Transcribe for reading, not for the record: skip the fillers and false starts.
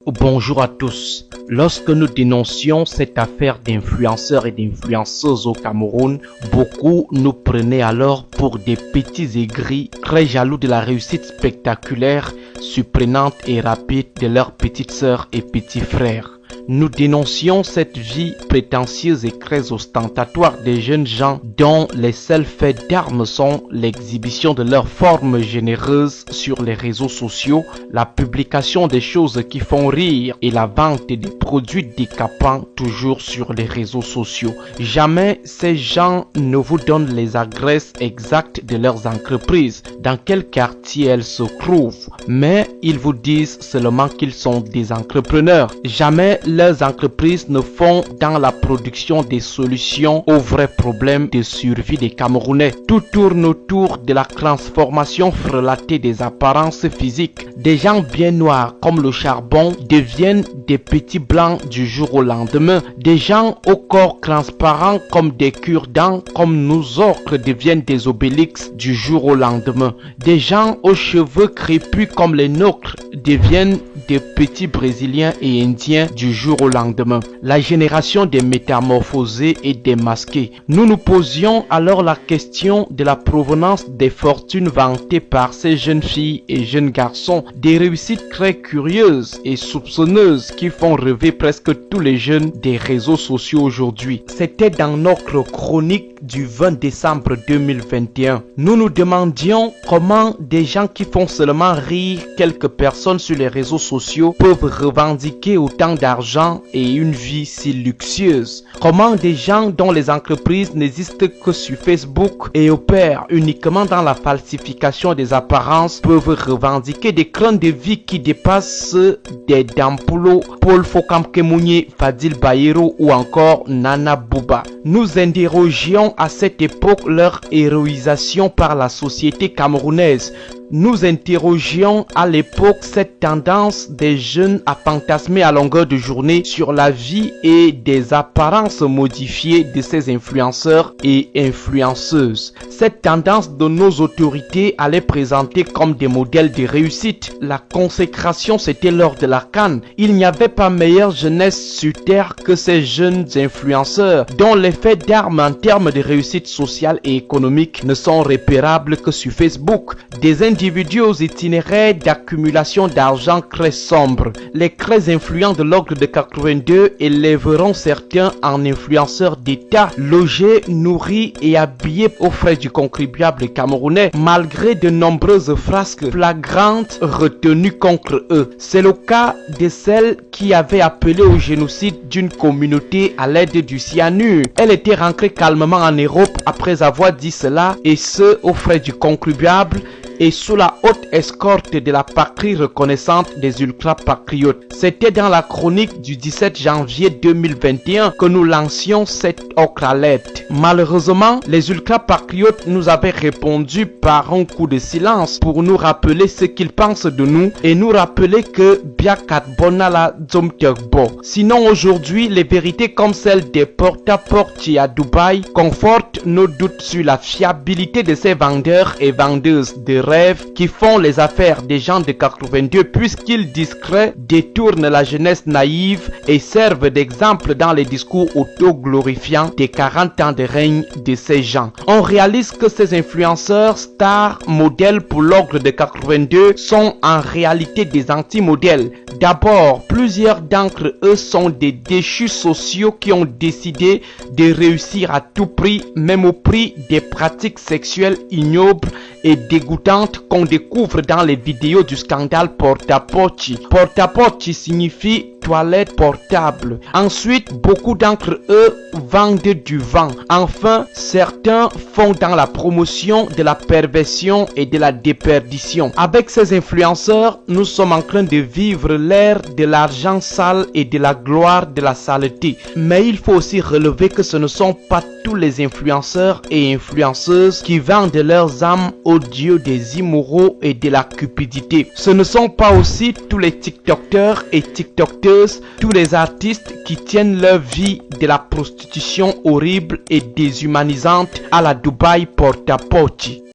Bonjour à tous. Lorsque nous dénoncions cette affaire d'influenceurs et d'influenceuses au Cameroun, beaucoup nous prenaient alors pour des petits aigris très jaloux de la réussite spectaculaire, surprenante et rapide de leurs petites sœurs et petits frères. Nous dénoncions cette vie prétentieuse et très ostentatoire des jeunes gens dont les seuls faits d'armes sont l'exhibition de leurs formes généreuses sur les réseaux sociaux, la publication des choses qui font rire et la vente des produits décapants toujours sur les réseaux sociaux. Jamais ces gens ne vous donnent les adresses exactes de leurs entreprises, dans quel quartier elles se trouvent, mais ils vous disent seulement qu'ils sont des entrepreneurs. Jamais leurs entreprises ne font dans la production des solutions aux vrais problèmes de survie des Camerounais. Tout tourne autour de la transformation frelatée des apparences physiques. Des gens bien noirs comme le charbon deviennent des petits blancs du jour au lendemain. Des gens au corps transparent comme des cure-dents comme nous autres deviennent des obélix du jour au lendemain. Des gens aux cheveux crépus comme les nôtres deviennent des petits Brésiliens et Indiens du jour au lendemain. La génération des métamorphosés et des masqués. Nous nous posions alors la question de la provenance des fortunes vantées par ces jeunes filles et jeunes garçons, des réussites très curieuses et soupçonneuses qui font rêver presque tous les jeunes des réseaux sociaux aujourd'hui. C'était dans notre chronique du 20 décembre 2021. Nous nous demandions comment des gens qui font seulement rire quelques personnes sur les réseaux sociaux peuvent revendiquer autant d'argent et une vie si luxueuse. Comment des gens dont les entreprises n'existent que sur Facebook et opèrent uniquement dans la falsification des apparences peuvent revendiquer des crans de vie qui dépassent ceux des Dampulo, Paul Fokamkemounié, Fadil Bayero ou encore Nana Bouba. Nous interrogions à cette époque leur héroïsation par la société camerounaise. Nous interrogions à l'époque cette tendance des jeunes à fantasmer à longueur de journée sur la vie et des apparences modifiées de ces influenceurs et influenceuses. Cette tendance de nos autorités à les présenter comme des modèles de réussite. La consécration, c'était lors de la CAN. Il n'y avait pas meilleure jeunesse sur terre que ces jeunes influenceurs dont les faits d'armes en termes de réussite sociale et économique ne sont repérables que sur Facebook. Des individus aux itinéraires d'accumulation d'argent très sombres. Les très influents de l'ordre de 82 élèveront certains en influenceurs d'État, logés, nourris et habillés aux frais du contribuable camerounais, malgré de nombreuses frasques flagrantes retenues contre eux. C'est le cas de celle qui avait appelé au génocide d'une communauté à l'aide du cyanure. Elle était rentrée calmement en Europe après avoir dit cela, et ce aux frais du contribuable et sous la haute escorte de la patrie reconnaissante des ultra-patriotes. C'était dans la chronique du 17 janvier 2021 que nous lancions cette ocre-alerte. Malheureusement, les ultra-patriotes nous avaient répondu par un coup de silence pour nous rappeler ce qu'ils pensent de nous et nous rappeler que Biakat Bonala Zomterbo. Sinon aujourd'hui, les vérités comme celles des porte-à-porte à Dubaï confortent nos doutes sur la fiabilité de ces vendeurs et vendeuses de rêves qui font les affaires des gens de 82 puisqu'ils discrets détournent la jeunesse naïve et servent d'exemple dans les discours auto-glorifiants des 40 ans de règne de ces gens. On réalise que ces influenceurs, stars, modèles pour l'ordre de 82 sont en réalité des anti-modèles. D'abord, plusieurs d'entre eux sont des déchus sociaux qui ont décidé de réussir à tout prix, même au prix des pratiques sexuelles ignobles et dégoûtantes qu'on découvre dans les vidéos du scandale Porta-Potty. Porta-Potty signifie toilette portable. Ensuite, beaucoup d'entre eux vendent du vent. Enfin, certains font dans la promotion de la perversion et de la déperdition. Avec ces influenceurs, nous sommes en train de vivre l'ère de l'argent sale et de la gloire de la saleté. Mais il faut aussi relever que ce ne sont pas tous les influenceurs et influenceuses qui vendent leurs âmes au dieu des immoraux et de la cupidité. Ce ne sont pas aussi tous les TikTokers et TikTokeuses, tous les artistes qui tiennent leur vie de la prostitution horrible et déshumanisante à la Dubaï Porta-Potty.